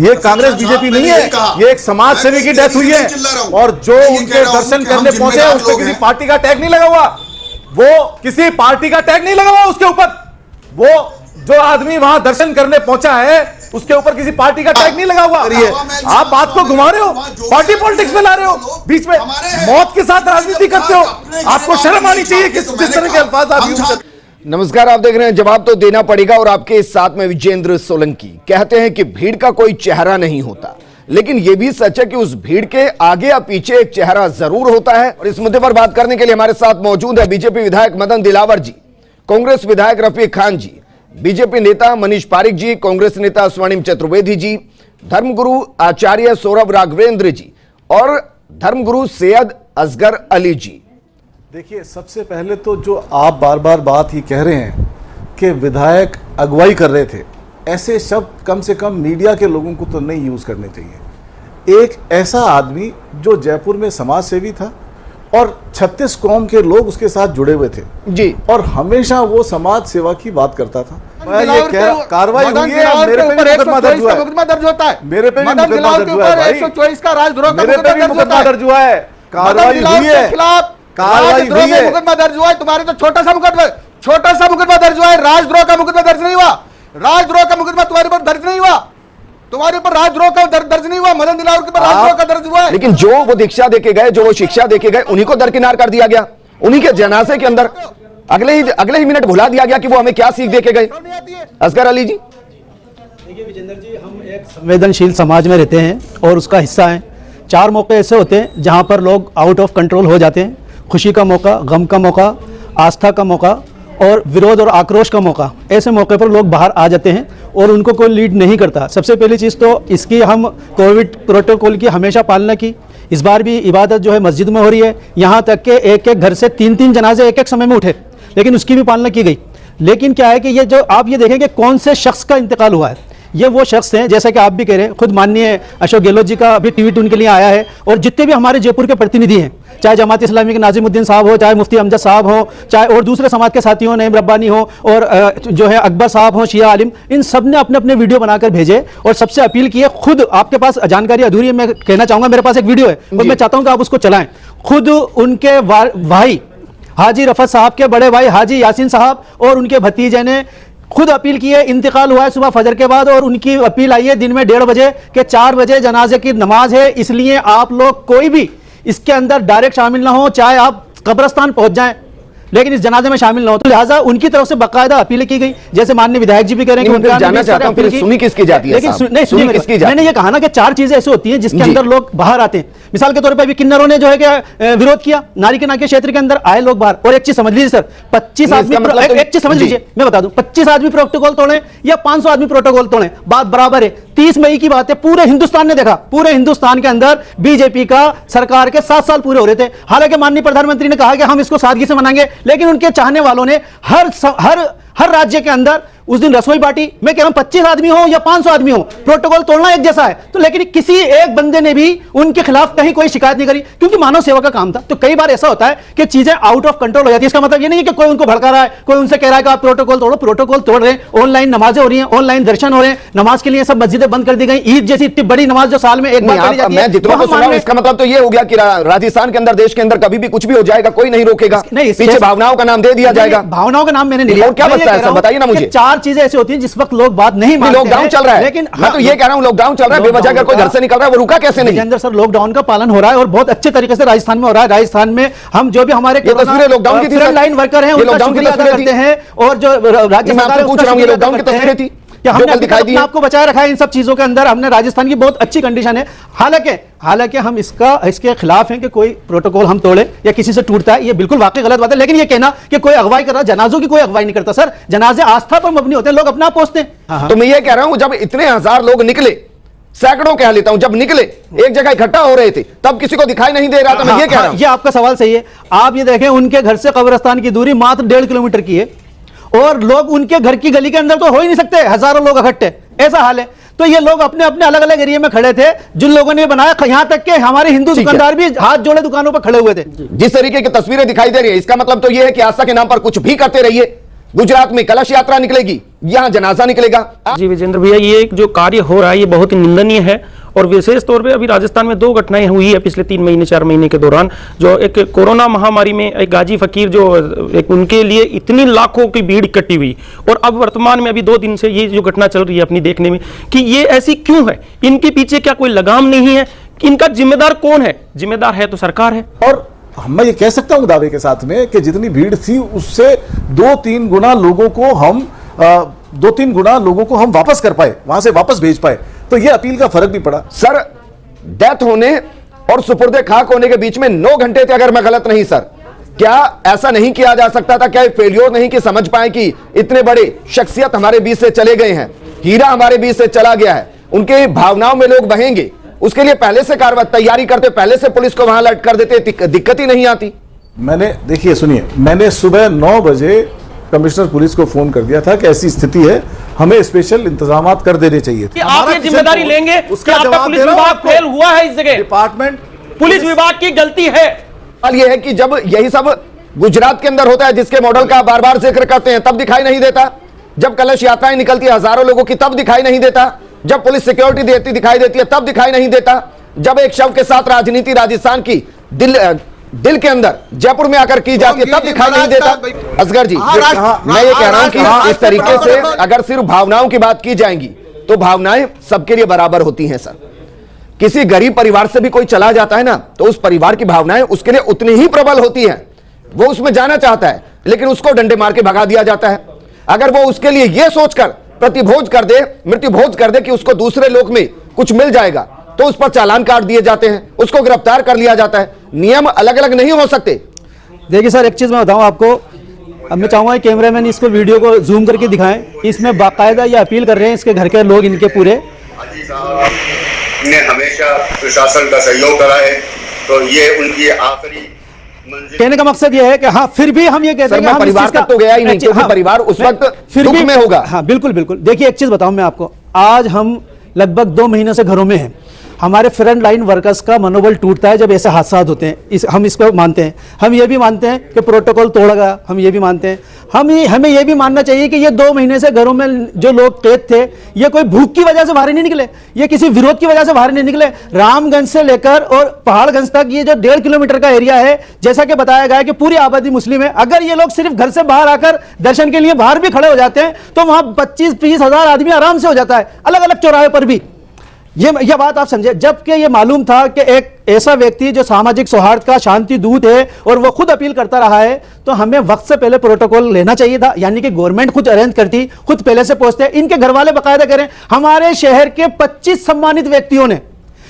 ये कांग्रेस बीजेपी नहीं है, ये एक समाज सेवी की डेथ हुई है और जो उनके दर्शन करने पहुंचे उस पर किसी पार्टी का टैग नहीं लगा हुआ, वो किसी पार्टी का टैग नहीं लगा हुआ उसके ऊपर। वो जो आदमी वहां दर्शन करने पहुंचा है उसके ऊपर किसी पार्टी का टैग नहीं लगा हुआ। आप बात को घुमा रहे हो, पार्टी पॉलिटिक्स में ला रहे हो, बीच में मौत के साथ राजनीति करते हो। आपको शर्म आनी चाहिए किस तरह के अल्फाज आप यूज करते हो। नमस्कार, आप देख रहे हैं जवाब तो देना पड़ेगा और आपके साथ में विजेंद्र सोलंकी। कहते हैं कि भीड़ का कोई चेहरा नहीं होता, लेकिन यह भी सच है कि उस भीड़ के आगे या पीछे एक चेहरा जरूर होता है। और इस मुद्दे पर बात करने के लिए हमारे साथ मौजूद है बीजेपी विधायक मदन दिलावर जी, कांग्रेस विधायक रफीक खान जी, बीजेपी नेता मनीष पारिक जी, कांग्रेस नेता स्वर्णिम चतुर्वेदी जी, धर्मगुरु आचार्य सौरभ राघवेंद्र जी और धर्मगुरु सैयद असगर अली जी। देखिए, सबसे पहले तो जो आप बार बार बात ही कह रहे हैं कि विधायक अगुवाई कर रहे थे, ऐसे शब्द कम से कम मीडिया के लोगों को तो नहीं यूज करने चाहिए। एक ऐसा आदमी जो जयपुर में समाज सेवी था और 36 कौम के लोग उसके साथ जुड़े हुए थे जी, और हमेशा वो समाज सेवा की बात करता था। ये कार्रवाई हुई है, मेरे पे भी मुकदमा दर्ज होता है, मेरे पे भी मुकदमा दर्ज हुआ है, 124 का राजद्रोह का मुकदमा दर्ज हुआ है, कार्रवाई हुई है, कार्रवाई हुई है, मुकदमा दर्ज हुआ है। तुम्हारे तो छोटा सा मुकदमा दर्ज हुआ है, राजद्रोह का मुकदमा दर्ज नहीं हुआ। राजद्रोह का मुकदमा तुम्हारे पर दर्ज नहीं हुआ, तुम्हारे ऊपर राजद्रोह का दर्ज नहीं हुआ, मदन दिलावर के ऊपर राजद्रोह का दर्ज हुआ है। लेकिन जो वो दीक्षा देके गए, जो वो शिक्षा देके गए, उन्हीं को दरकिनार कर दिया गया। उन्हीं के जनाजे के अंदर अगले ही मिनट भुला दिया गया कि वो हमें क्या सीख देके गए। असगर अली जी, देखिए विजेंद्र जी, हम एक संवेदनशील समाज में रहते हैं और उसका हिस्सा हैं। 4 मौके ऐसे होते हैं जहां पर लोग आउट ऑफ कंट्रोल हो जाते हैं। खुशी का मौका, गम का मौका, आस्था का मौका और विरोध और आक्रोश का मौका। ऐसे मौके पर लोग बाहर आ जाते हैं और उनको कोई लीड नहीं करता। सबसे पहली चीज़ तो इसकी हम कोविड प्रोटोकॉल की हमेशा पालना की। इस बार भी इबादत जो है मस्जिद में हो रही है, यहाँ तक कि एक घर से 3 जनाजे एक समय में उठे, लेकिन उसकी भी पालना की गई। लेकिन क्या है कि ये जो आप ये देखें कि कौन से शख्स का इंतकाल हुआ है, ये वो शख्स हैं जैसा कि आप भी कह रहे हैं। खुद माननीय अशोक गहलोत जी का अभी ट्वीट उनके लिए आया है और जितने भी हमारे जयपुर के प्रतिनिधि हैं, चाहे जमात इस्लामी के नाजिमुद्दीन साहब हो, चाहे मुफ्ती अमजद साहब हो, चाहे और दूसरे समाज के साथियों नईम रब्बानी हो और जो है अकबर साहब हो, शिया आलिम, इन सब ने अपने अपने वीडियो बनाकर भेजे और सबसे अपील की है। खुद आपके पास जानकारी अधूरी है, मैं कहना चाहूँगा, मेरे पास एक वीडियो है और मैं चाहता हूँ कि आप उसको चलाएं। खुद उनके भाई हाजी रफत साहब के बड़े भाई हाजी यासीन साहब और उनके भतीजे ने खुद अपील की है। इंतकाल हुआ है सुबह फजर के बाद और उनकी अपील आई है दिन में 1:30 बजे कि 4 बजे जनाजे की नमाज है, इसलिए आप लोग कोई भी इसके अंदर डायरेक्ट शामिल ना हो, चाहे आप कब्रस्तान पहुंच जाएं लेकिन इस जनाजे में शामिल ना हो। तो लिहाजा उनकी तरफ से बाकायदा अपील की गई, जैसे माननीय विधायक जी भी कह रहे हैं कि जानना चाहता हूं फिर सुनी किसकी जाती है। लेकिन मैंने ये कहा ना कि 4 चीजें ऐसी होती हैं जिसके अंदर लोग बाहर आते हैं। मिसाल के तौर पर अभी किन्नरों ने जो है कि विरोध किया, नारी के नाके क्षेत्र के अंदर आए लोग बाहर। और एक चीज समझ लीजिए सर, 25 आदमी, एक चीज समझ लीजिए, मैं बता दूं, 25 आदमी प्रोटोकॉल तोड़े या 500 आदमी प्रोटोकॉल तोड़े, बात बराबर है। 30 मई की बात है, पूरे हिंदुस्तान ने देखा, पूरे हिंदुस्तान के अंदर बीजेपी का सरकार के 7 साल पूरे हो रहे थे। हालांकि माननीय प्रधानमंत्री ने कहा कि हम इसको सादगी से मनाएंगे, लेकिन उनके चाहने वालों ने हर राज्य के अंदर उस दिन रसोई बाटी। मैं कह रहा हूं 25 आदमी हो या 500 आदमी हो, प्रोटोकॉल तोड़ना एक जैसा है। तो लेकिन किसी एक बंदे ने भी उनके खिलाफ कहीं कोई शिकायत नहीं करी, क्योंकि मानव सेवा का काम था। तो कई बार ऐसा होता है कि चीजें आउट ऑफ कंट्रोल हो जाती है। इसका मतलब ये नहीं है कि कोई उनको भड़का रहा है, कोई उनसे कह रहा है कि आप प्रोटोकॉल तोड़ो। प्रोटोकॉल तोड़ रहे हैं, ऑनलाइन नमाजें हो रही हैं, ऑनलाइन दर्शन हो रहे हैं, नमाज के लिए सब मस्जिदें बंद कर दी गई। ईद जैसी इतनी बड़ी नमाज जो साल में एक बार पढ़ी जाती है। मैं जितना सुना हूं इसका मतलब तो ये हो गया कि राजस्थान के अंदर, देश के अंदर कभी भी कुछ भी हो जाएगा, कोई नहीं रोकेगा, पीछे भावनाओं का नाम दे दिया जाएगा। भावनाओं का नाम मैंने नहीं लिया, क्या बता है, बताइए ना मुझे। 4 चीजें ऐसी होती हैं जिस वक्त लोग बात नहीं मानते। लॉकडाउन चल रहा है, लेकिन मैं तो ये कह रहा हूं लॉकडाउन चल रहा है, बेवजह अगर कोई घर से निकल रहा है वो रुका कैसे नहीं? अंदर सर लॉकडाउन का पालन हो रहा है और बहुत अच्छे तरीके से राजस्थान में हो रहा है। राजस्थान में हम जो भी हमारे लॉकडाउन की फ्रंट लाइन वर्कर हैं उनका शुक्रिया अदा करते हैं और जो राज्य सरकार पूछ रहा हूं, ये लॉकडाउन की तस्वीरें थी कि हमने अपने आपको बचाए रखा है। इन सब चीजों के अंदर हमने राजस्थान की बहुत अच्छी कंडीशन है। हालांकि हम इसके खिलाफ हैं कि कोई प्रोटोकॉल हम तोड़े या किसी से टूटता है, ये बिल्कुल वाकई गलत बात है। लेकिन ये कहना कि कोई अगवाई कर रहा है, जनाजों की कोई अगवाई नहीं करता सर। जनाजे आस्था पर मबनी होते हैं, लोग अपना पहुंचते हैं। तो मैं ये कह रहा हूं जब इतने 1000 लोग निकले, सैकड़ों कह लेता हूं, जब निकले एक जगह इकट्ठा हो रहे थे तब किसी को दिखाई नहीं दे रहा था। मैं ये कह रहा हूं, ये आपका सवाल सही है। आप ये देखें उनके घर से कब्रिस्तान की दूरी मात्र 1.5 किलोमीटर की है और लोग उनके घर की गली के अंदर तो हो ही नहीं सकते, हजारों लोग इकट्ठे, ऐसा हाल है। तो ये लोग अपने अपने अलग अलग एरिया में खड़े थे, जिन लोगों ने बनाया, यहां तक कि हमारे हिंदू दुकानदार भी हाथ जोड़े दुकानों पर खड़े हुए थे। जिस तरीके की तस्वीरें दिखाई दे रही है, इसका मतलब तो यह है कि आस्था के नाम पर कुछ भी करते रहिए। गुजरात में कलश यात्रा निकलेगी, यहां जनाजा निकलेगा। जी विजेंद्र भैया, ये जो कार्य हो रहा है ये बहुत ही निंदनीय है और विशेष तौर पे अभी राजस्थान में 2 घटनाएं हुई है पिछले 3 महीने 4 महीने के दौरान। जो एक कोरोना महामारी में एक गाजी फकीर जो एक उनके लिए इतनी लाखों की भीड़ इकट्ठी हुई, और अब वर्तमान में अभी 2 दिन से ये जो घटना चल रही है अपनी देखने में कि ये ऐसी क्यों है, इनके पीछे क्या कोई लगाम नहीं है, इनका जिम्मेदार कौन है? जिम्मेदार है तो सरकार है। और मैं ये कह सकता हूं दावे के साथ में कि जितनी भीड़ थी उससे 2-3 गुना लोगों को हम 2-3 गुना लोगों को हम वापस कर पाए, वहां से वापस भेज पाए, तो ये अपील का फर्क भी पड़ा। सर, डेथ होने और सुपुर्दे खाक होने के बीच में 9 घंटे थे, अगर मैं गलत नहीं सर। क्या ऐसा नहीं किया जा सकता था? क्या फेलियर नहीं कि समझ पाए कि इतने बड़े शख्सियत हमारे बीच से चले गए हैं, हीरा हमारे बीच से चला गया है, उनके भावनाओं में लोग बहेंगे, उसके लिए पहले से कार्रवाई तैयारी करते, पहले से पुलिस को वहां अलर्ट कर देते, दिक्कत ही नहीं आती। मैंने देखिए सुनिए, मैंने सुबह 9 बजे कमिश्नर पुलिस को फोन कर दिया था कि ऐसी स्थिति है, हमें स्पेशल इंतजाम कर देने चाहिए थे। आप ये जिम्मेदारी लेंगे उसका आपका पुलिस विभाग फेल हुआ है इस जगह, डिपार्टमेंट पुलिस विभाग की गलती है। सवाल यह है कि जब यही सब गुजरात के अंदर होता है जिसके मॉडल का बार बार जिक्र करते हैं, तब दिखाई नहीं देता। जब कलश यात्राएं निकलती है हजारों लोगों की, तब दिखाई नहीं देता। जब पुलिस सिक्योरिटी दिखाई देती है, तब दिखाई नहीं देता। जब एक शव के साथ राजनीति राजस्थान की दिल के अंदर जयपुर में आकर की जाती है, तब दिखाई नहीं देता। असगर जी, मैं ये कह रहा हूं कि इस तरीके से अगर सिर्फ भावनाओं की बात की जाएंगी तो भावनाएं सबके लिए बराबर होती हैं सर। किसी गरीब परिवार से भी कोई चला जाता है ना, तो उस परिवार की भावनाएं उसके लिए उतनी ही प्रबल होती हैं। वो उसमें जाना चाहता है लेकिन उसको डंडे मार के भगा दिया जाता है। अगर वो उसके लिए यह सोचकर प्रतिभोज कर दे, मृत्यु भोज कर दे कि उसको दूसरे लोक में कुछ मिल जाएगा, तो उस पर चालान काट दिए जाते हैं, उसको गिरफ्तार कर लिया जाता है। नियम अलग अलग नहीं हो सकते। देखिए सर, एक चीज़ मैं बताऊं आपको, अब मैं चाहूंगा कैमरामैन इसको वीडियो को जूम करके दिखाएं। इसमें बाकायदा ये अपील कर रहे हैं इसके घर के लोग, इनके पूरे हाजी साहब ने हमेशा प्रशासन का सहयोग करा है, तो ये उनकी आखिरी मंजिल। कहने का मकसद ये है कि हाँ, फिर भी हम ये कहते हैं कि हम परिवार इस चीज़ तक तो गया ही नहीं, क्योंकि परिवार उस वक्त फिर दुख भी में होगा। हाँ बिल्कुल बिल्कुल। देखिए एक चीज़ बताऊं मैं आपको, आज हम लगभग 2 महीने से घरों में हैं। हमारे फ्रंट लाइन वर्कर्स का मनोबल टूटता है जब ऐसे हादसा होते हैं। हम इसको मानते हैं, हम ये भी मानते हैं कि प्रोटोकॉल तोड़ा गया, हम ये भी मानते हैं। हमें ये भी मानना चाहिए कि ये 2 महीने से घरों में जो लोग कैद थे, ये कोई भूख की वजह से बाहर नहीं निकले, ये किसी विरोध की वजह से बाहर नहीं निकले। रामगंज से लेकर और पहाड़गंज तक ये जो 1.5 किलोमीटर का एरिया है, जैसा कि बताया गया है कि पूरी आबादी मुस्लिम है। अगर ये लोग सिर्फ घर से बाहर आकर दर्शन के लिए बाहर भी खड़े हो जाते हैं तो वहां 25-30 हजार आदमी आराम से हो जाता है, अलग अलग चौराहे पर भी। ये बात आप समझे। जबकि ये मालूम था कि एक ऐसा व्यक्ति जो सामाजिक सौहार्द का शांति दूत है और वो खुद अपील करता रहा है, तो हमें वक्त से पहले प्रोटोकॉल लेना चाहिए था। यानी कि गवर्नमेंट खुद अरेंज करती, खुद पहले से पहुंचते। इनके घर वाले बाकायदा करें। हमारे शहर के 25 सम्मानित व्यक्तियों ने,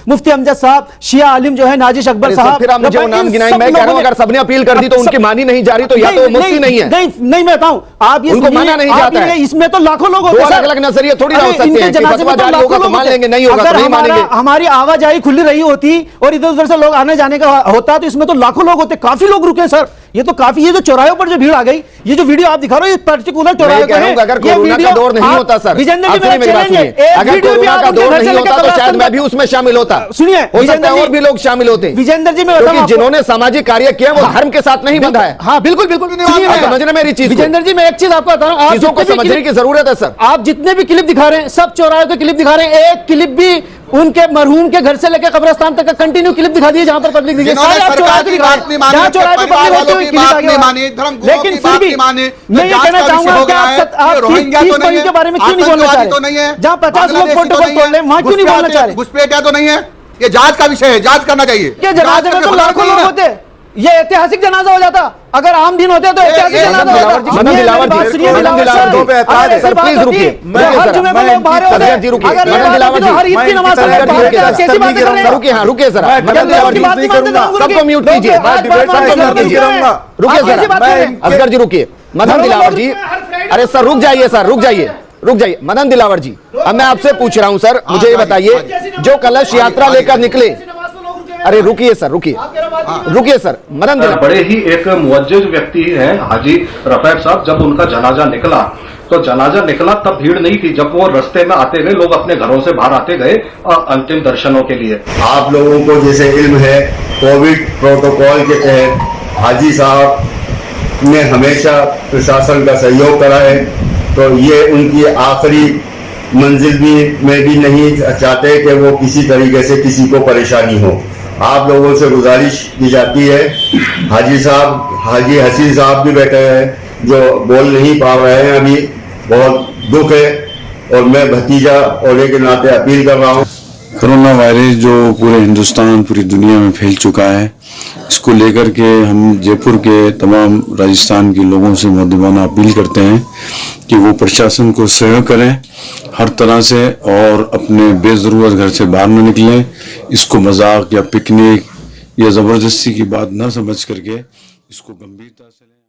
मुफ्ती अमजद साहब, शिया आलिम जो है नाजिश अकबर साहब, फिर आप मुझे नाम गिनाएं। मैं कह रहा हूं अगर सबने अपील कर दी तो उनकी मानी नहीं जा रही, तो या तो मुफ्ती नहीं है। नहीं मैं बताऊं, आप ये उनको माना नहीं जाता है। इसमें तो लाखों लोग होते हैं। अलग अलग नजरिए थोड़ी ना हो सकते हैं। जनाजे में तो लाखों लोग मान लेंगे, नहीं होगा तो नहीं मानेंगे। हमारी आवाजाही खुली रही होती और इधर उधर से लोग आने जाने का होता तो इसमें तो लाखों लोग होते। काफी लोग रुके सर, ये तो काफी। ये जो चौराहों पर जो भीड़ आ गई, ये जो वीडियो आप दिखा रहे हो, ये पर्टिकुलर चौराहे पर है। अगर कोरोना का दौर नहीं होता सर, विजेंद्र जी, अगर कोरोना का दौर नहीं होता तो शायद मैं भी उसमें शामिल होता। सुनिए, और भी लोग शामिल होते। विजेंद्र जी, मैं क्योंकि जिन्होंने सामाजिक कार्य किया वो धर्म के साथ नहीं बंधा है। हाँ बिल्कुल बिल्कुल। समझना मेरी चीज। विजेंद्र जी, मैं एक चीज आपको बता रहा हूँ, चीजों को समझने की जरूरत है सर। आप जितने भी क्लिप दिखा रहे हैं, सब चौराहे के क्लिप दिखा रहे हैं। एक क्लिप भी उनके मरहूम के घर से लेकर कब्रिस्तान तक का कंटिन्यू क्लिप दिखा दिए जहां पर पब्लिक दिखे। सरकार की बात नहीं मानी, परिवार वालों की बात नहीं मानी, धर्मगुरुओं की बात नहीं मानी। मैं ये कहना चाहूंगा कि आप 30 पॉइंट के बारे में क्यों नहीं बोलना चाह रहे? जहां 50 लोग प्रोटोकॉल तोड़ रहे, वहां क्यों नहीं बोलना चाह रहे? घुसपैठिया तो नहीं है, ये जांच का विषय है, जांच करना चाहिए। जनाजे में तो लाखों लोग होते, ये ऐतिहासिक जनाजा हो जाता। अगर आम दिन होते तो ऐतिहासिक जनाजा होता। मदन दिलावर जी, प्लीज रुकिए। हर जुमे में लोग बाहर होते। अगर मदन दिलावर जी, हर ईद की नमाज पढ़ने बाहर होते हैं, कैसी बातें कर रहे हैं? रुकिए, हाँ रुकिए सर। मदन दिलावर जी, सबको म्यूट कीजिए। रुकिए सर, असगर जी रुकिए। मदन दिलावर जी, अरे सर रुक जाइए, सर रुक जाइए, रुक जाइए। मदन दिलावर जी, अब मैं आपसे पूछ रहा हूं सर, मुझे ये बताइए, जो कलश यात्रा लेकर निकले, अरे रुकिए सर, रुकिए सर। मदन दिलावर, बड़े ही एक मुअज्जज व्यक्ति हैं हाजी रफैक साहब। जब उनका जनाजा निकला तो जनाजा निकला तब भीड़ नहीं थी, जब वो रास्ते में आते गए, लोग अपने घरों से बाहर आते गए अंतिम दर्शनों के लिए। आप लोगों को जैसे इल्म है, कोविड प्रोटोकॉल के तहत हाजी साहब ने हमेशा प्रशासन का सहयोग करा है, तो ये उनकी आखिरी मंजिल में भी नहीं चाहते कि वो किसी तरीके से किसी को परेशानी हो। आप लोगों से गुजारिश की जाती है, हाजी हसीन साहब भी बैठे हैं जो बोल नहीं पा रहे हैं अभी, बहुत दुख है, और मैं भतीजा होने के नाते अपील कर रहा हूँ। कोरोना वायरस जो पूरे हिंदुस्तान पूरी दुनिया में फैल चुका है, इसको लेकर के हम जयपुर के तमाम राजस्थान के लोगों से मुद्दमाना अपील करते हैं कि वो प्रशासन को सहयोग करें हर तरह से और अपने बेजरूरत घर से बाहर न निकलें। इसको मजाक या पिकनिक या ज़बरदस्ती की बात न समझ करके इसको गंभीरता से लें।